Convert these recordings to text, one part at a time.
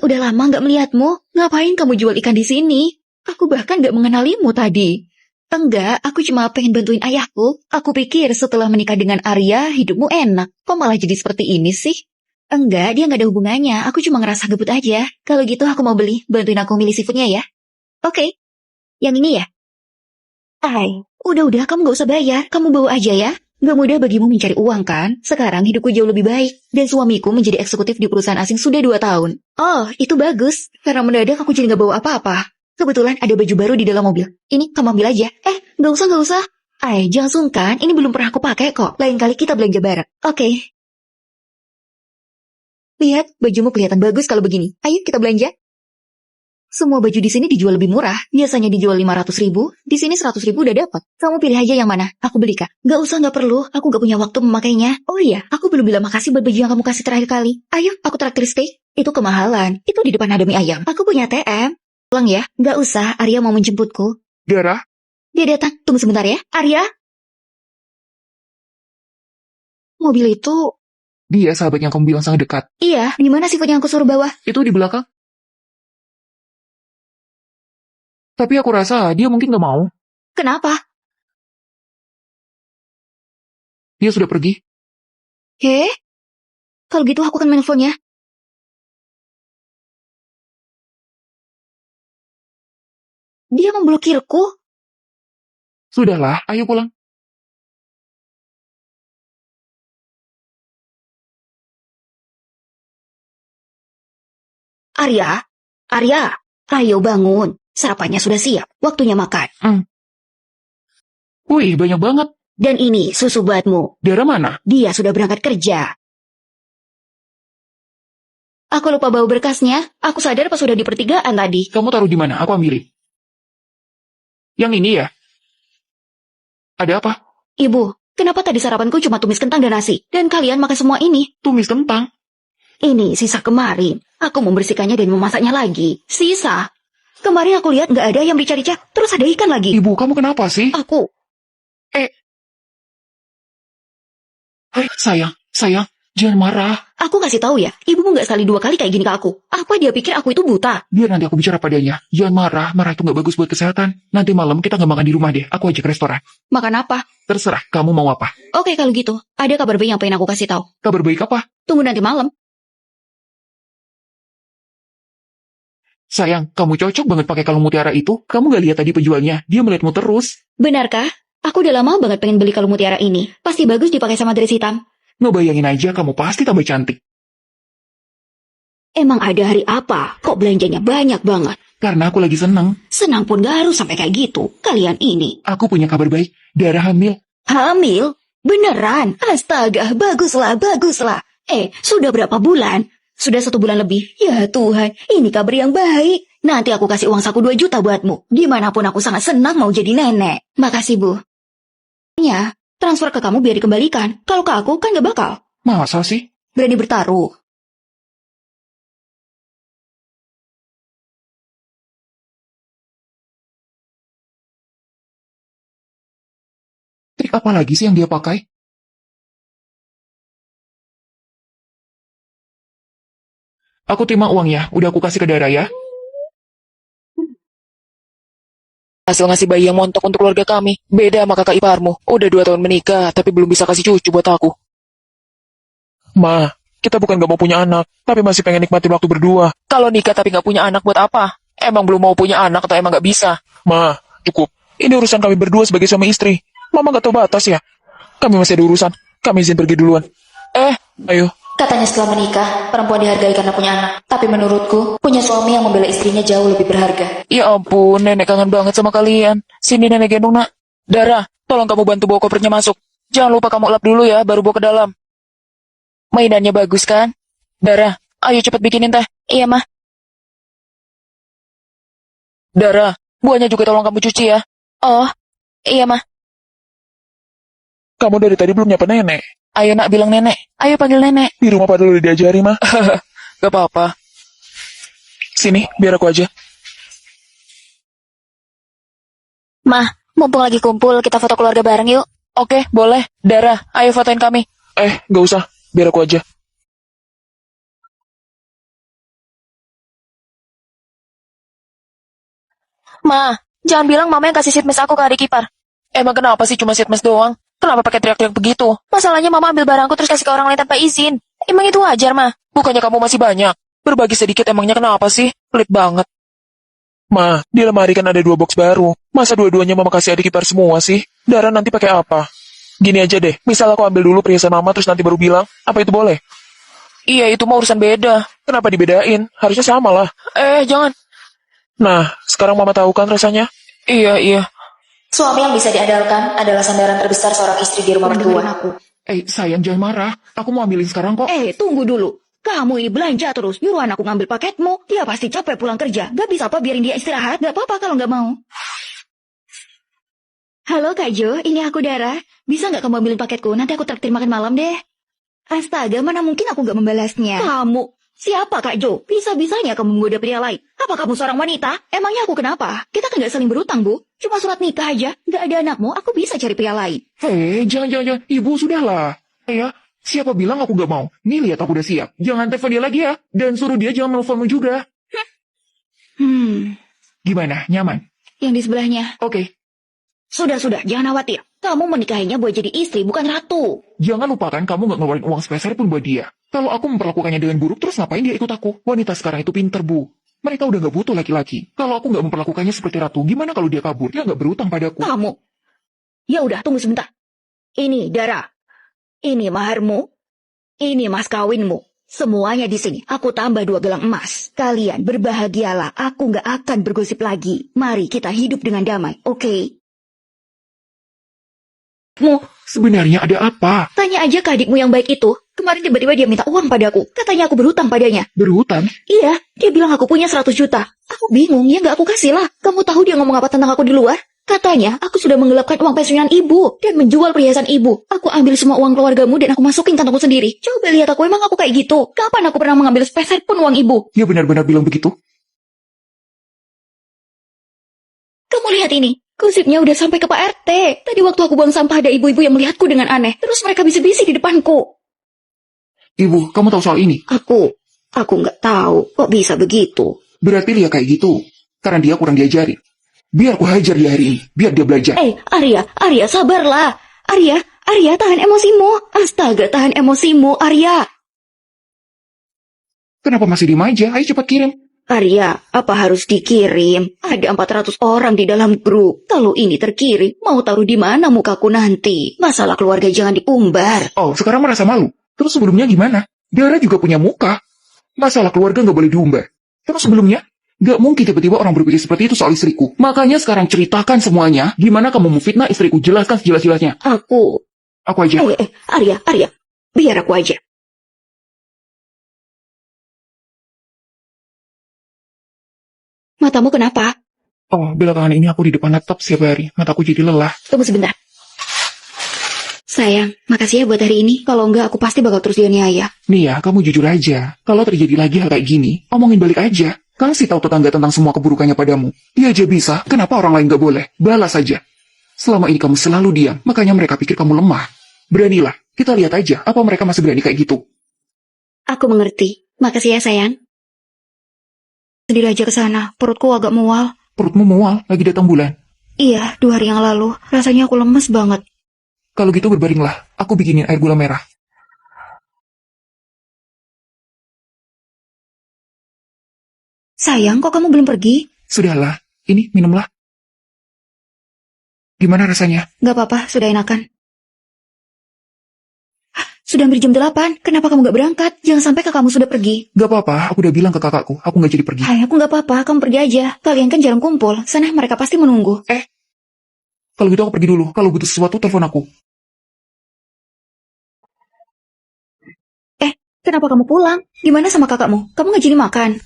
Udah lama nggak melihatmu. Ngapain kamu jual ikan di sini? Aku bahkan nggak mengenalimu tadi. Enggak, aku cuma pengen bantuin ayahku. Aku pikir setelah menikah dengan Arya, hidupmu enak. Kok malah jadi seperti ini sih? Enggak, dia nggak ada hubungannya. Aku cuma ngerasa gebut aja. Kalau gitu aku mau beli. Bantuin aku milih seafoodnya ya. Oke, yang ini ya? Udah, kamu nggak usah bayar. Kamu bawa aja ya. Gak mudah bagimu mencari uang kan? Sekarang hidupku jauh lebih baik. Dan suamiku menjadi eksekutif di perusahaan asing sudah 2 tahun. Oh, itu bagus. Karena mendadak aku jadi gak bawa apa-apa. Kebetulan ada baju baru di dalam mobil. Ini kamu ambil aja. Gak usah. Jangan sungkan. Ini belum pernah aku pakai kok. Lain kali kita belanja bareng. Oke. Lihat, bajumu kelihatan bagus kalau begini. Ayo kita belanja. Semua baju di sini dijual lebih murah. Biasanya dijual 500.000. Di sini 100.000 udah dapat. Kamu pilih aja yang mana. Aku beli kak. Gak usah, gak perlu. Aku gak punya waktu memakainya. Oh iya, aku belum bilang makasih buat baju yang kamu kasih terakhir kali. Ayo, aku traktir steak. Itu kemahalan. Itu di depan ada mie ayam. Aku punya TM. Pulang ya. Gak usah, Arya mau menjemputku. Dara? Dia datang. Tunggu sebentar ya. Arya? Mobil itu... Dia sahabat yang kamu bilang sangat dekat. Iya, di mana sifat yang aku suruh bawa? Itu di belakang. Tapi aku rasa dia mungkin gak mau. Kenapa? Dia sudah pergi. Kalau gitu aku akan menelponnya. Dia memblokirku. Sudahlah, ayo pulang. Arya, ayo bangun. Sarapannya sudah siap. Waktunya makan. Wih, banyak banget. Dan ini susu buatmu. Dara mana? Dia sudah berangkat kerja. Aku lupa bawa berkasnya. Aku sadar pas sudah di pertigaan tadi. Kamu taruh di mana? Aku ambilin. Yang ini ya? Ada apa? Ibu, kenapa tadi sarapanku cuma tumis kentang dan nasi? Dan kalian makan semua ini? Tumis kentang. Ini sisa kemarin. Aku membersihkannya dan memasaknya lagi. Sisa. Kemarin aku lihat nggak ada yang rica-rica. Terus ada ikan lagi. Ibu, kamu kenapa sih? Aku. Hai, sayang, jangan marah. Aku kasih tahu ya, ibumu nggak sekali 2 kali kayak gini ke aku. Apa dia pikir aku itu buta? Biar nanti aku bicara padanya. Jangan marah itu nggak bagus buat kesehatan. Nanti malam kita nggak makan di rumah deh. Aku ajak ke restoran. Makan apa? Terserah, kamu mau apa? Oke kalau gitu, ada kabar baik yang pengen aku kasih tahu. Kabar baik apa? Tunggu nanti malam. Sayang, kamu cocok banget pakai kalung mutiara itu. Kamu nggak lihat tadi penjualnya? Dia melihatmu terus. Benarkah? Aku udah lama banget pengen beli kalung mutiara ini. Pasti bagus dipakai sama dress hitam. Ngebayangin aja kamu pasti tambah cantik. Emang ada hari apa? Kok belanjanya banyak banget? Karena aku lagi seneng. Senang pun gak harus sampai kayak gitu. Kalian ini. Aku punya kabar baik. Dara hamil. Hamil? Beneran? Astaga, baguslah. Sudah berapa bulan? Sudah 1 bulan lebih. Ya Tuhan, ini kabar yang baik. Nanti aku kasih uang saku 2 juta buatmu. Dimanapun aku sangat senang mau jadi nenek. Makasih, Bu. Ya, transfer ke kamu biar dikembalikan. Kalau ke aku kan gak bakal. Masa sih? Berani bertaruh. Trik apa lagi sih yang dia pakai? Aku terima uangnya. Udah aku kasih ke Dara ya. Hasil ngasih bayi yang montok untuk keluarga kami. Beda sama kakak iparmu. Udah 2 tahun menikah, tapi belum bisa kasih cucu buat aku. Ma, kita bukan gak mau punya anak, tapi masih pengen nikmati waktu berdua. Kalau nikah tapi gak punya anak buat apa? Emang belum mau punya anak atau emang gak bisa? Ma, cukup. Ini urusan kami berdua sebagai suami istri. Mama gak tahu batas ya? Kami masih ada urusan. Kami izin pergi duluan. Ayo. Katanya setelah menikah, perempuan dihargai karena punya anak. Tapi menurutku, punya suami yang membela istrinya jauh lebih berharga. Ya ampun, nenek kangen banget sama kalian. Sini nenek gendong nak. Dara, tolong kamu bantu bawa kopernya masuk. Jangan lupa kamu lap dulu ya, baru bawa ke dalam. Mainannya bagus kan? Dara, ayo cepet bikinin teh. Iya mah. Dara, buahnya juga tolong kamu cuci ya. Oh, iya mah. Kamu dari tadi belum nyapa nenek. Ayo nak bilang nenek. Ayo panggil nenek. Di rumah pada udah diajari, Ma. Gak apa-apa. Sini, biar aku aja. Mah, mumpung lagi kumpul, kita foto keluarga bareng yuk. Oke, boleh. Dara, ayo fotoin kami. Gak usah. Biar aku aja. Ma, jangan bilang mama yang kasih seat meal aku ke adik ipar. Emang kenapa sih cuma seat meal doang? Kenapa pakai teriak-teriak begitu? Masalahnya mama ambil barangku terus kasih ke orang lain tanpa izin. Emang itu wajar, Ma? Bukannya kamu masih banyak? Berbagi sedikit emangnya kenapa sih? Pelit banget. Ma, di lemari kan ada 2 box baru. Masa dua-duanya mama kasih adik ipar semua sih? Dara nanti pakai apa? Gini aja deh, misal aku ambil dulu perhiasan mama terus nanti baru bilang, apa itu boleh? Iya, itu mah urusan beda. Kenapa dibedain? Harusnya sama lah. Jangan. Nah, sekarang mama tahu kan rasanya? Iya. Suami yang bisa diandalkan adalah sandaran terbesar seorang istri di rumah mertua. Aku. Sayang jangan marah. Aku mau ambilin sekarang kok. Tunggu dulu. Kamu ini belanja terus, nyuruh anakku ngambil paketmu. Dia pasti capek pulang kerja. Gak bisa apa biarin dia istirahat? Gak apa-apa kalau gak mau. Halo Kak Jo, ini aku Dara. Bisa gak kamu ambilin paketku? Nanti aku traktir makan malam deh. Astaga, mana mungkin aku gak membalasnya. Kamu, siapa Kak Jo? Bisa-bisanya kamu menggoda pria lain. Apa kamu seorang wanita? Emangnya aku kenapa? Kita kan gak saling berutang, Bu. Cuma surat nikah aja. Gak ada anakmu, aku bisa cari pria lain. Jangan. Ibu, sudahlah. Ya, siapa bilang aku gak mau? Nih, lihat aku udah siap. Jangan telepon dia lagi ya. Dan suruh dia jangan nelfonmu juga. Gimana? Nyaman? Yang di sebelahnya. Oke. Sudah, jangan khawatir. Kamu menikahinya buat jadi istri, bukan ratu. Jangan lupakan kamu gak ngeluarin uang sepeser pun buat dia. Kalau aku memperlakukannya dengan buruk, terus ngapain dia ikut aku? Wanita sekarang itu pinter, Bu. Mereka udah gak butuh laki-laki. Kalau aku gak memperlakukannya seperti ratu, gimana kalau dia kabur? Dia gak berutang padaku. Kamu. Ya udah, tunggu sebentar. Ini Dara. Ini maharmu. Ini mas kawinmu. Semuanya di sini. Aku tambah 2 gelang emas. Kalian berbahagialah. Aku gak akan bergosip lagi. Mari kita hidup dengan damai, oke? Sebenarnya ada apa? Tanya aja ke adikmu yang baik itu. Kemarin tiba-tiba dia minta uang padaku. Katanya aku berhutang padanya. Berhutang? Iya, dia bilang aku punya 100 juta. Aku bingung, ya gak aku kasih lah. Kamu tahu dia ngomong apa tentang aku di luar? Katanya aku sudah menggelapkan uang pensiunan ibu dan menjual perhiasan ibu. Aku ambil semua uang keluargamu dan aku masukin kantongku sendiri. Coba lihat aku, emang aku kayak gitu? Kapan aku pernah mengambil sepeser pun uang ibu? Dia benar-benar bilang begitu? Kamu lihat ini. Gosipnya udah sampai ke Pak RT. Tadi waktu aku buang sampah ada ibu-ibu yang melihatku dengan aneh. Terus mereka bisik-bisik di depanku. Ibu, kamu tahu soal ini? Aku nggak tahu. Kok bisa begitu? Berarti dia kayak gitu. Karena dia kurang diajari. Biar aku hajar dia hari ini. Biar dia belajar. Arya, sabarlah. Arya, tahan emosimu. Astaga, tahan emosimu, Arya. Kenapa masih diem aja? Ayo cepat kirim. Arya, apa harus dikirim? Ada 400 orang di dalam grup. Kalau ini terkirim, mau taruh di mana mukaku nanti? Masalah keluarga jangan diumbar. Oh, sekarang merasa malu. Terus sebelumnya gimana? Dara juga punya muka. Masalah keluarga nggak boleh diumbar. Terus sebelumnya, nggak mungkin tiba-tiba orang berpikir seperti itu soal istriku. Makanya sekarang ceritakan semuanya. Gimana kamu memfitnah istriku? Jelaskan sejelas-jelasnya. Aku aja. Arya, biar aku aja. Matamu kenapa? Oh, belakangan ini aku di depan laptop setiap hari. Mataku jadi lelah. Tunggu sebentar. Sayang, makasih ya buat hari ini. Kalau enggak, aku pasti bakal terus dianiaya. Nih ya, kamu jujur aja. Kalau terjadi lagi hal kayak gini, omongin balik aja. Kasih tahu tetangga tentang semua keburukannya padamu. Dia aja bisa, kenapa orang lain gak boleh? Balas aja. Selama ini kamu selalu diam, makanya mereka pikir kamu lemah. Beranilah, kita lihat aja apa mereka masih berani kayak gitu. Aku mengerti. Makasih ya sayang. Sendiri aja ke sana, perutku agak mual. Perutmu mual, lagi datang bulan? Iya, 2 hari yang lalu. Rasanya aku lemes banget. Kalau gitu berbaringlah, aku bikinin air gula merah. Sayang, kok kamu belum pergi? Sudahlah, ini minumlah. Gimana rasanya? Gak apa-apa, sudah enakan. Sudah hampir jam 8, kenapa kamu gak berangkat? Jangan sampai kakakmu sudah pergi. Gak apa-apa, aku udah bilang ke kakakku, aku gak jadi pergi. Hai, aku gak apa-apa, kamu pergi aja. Kalian kan jarang kumpul, sana mereka pasti menunggu. Kalau gitu aku pergi dulu, kalau butuh sesuatu telepon aku. Kenapa kamu pulang? Gimana sama kakakmu? Kamu gak jadi makan?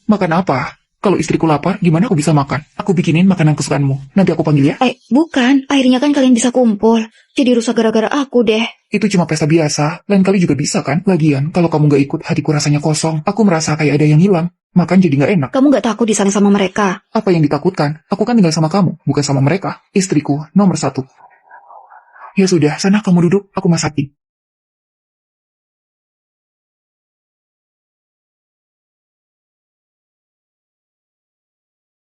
Makan apa? Kalau istriku lapar, gimana aku bisa makan? Aku bikinin makanan kesukaanmu. Nanti aku panggil ya. Bukan. Akhirnya kan kalian bisa kumpul. Jadi rusak gara-gara aku deh. Itu cuma pesta biasa. Lain kali juga bisa kan? Lagian, kalau kamu gak ikut, hatiku rasanya kosong. Aku merasa kayak ada yang hilang. Makan jadi gak enak. Kamu gak takut disayang sama mereka? Apa yang ditakutkan? Aku kan tinggal sama kamu, bukan sama mereka. Istriku, nomor 1. Ya sudah, sana kamu duduk, aku masakin.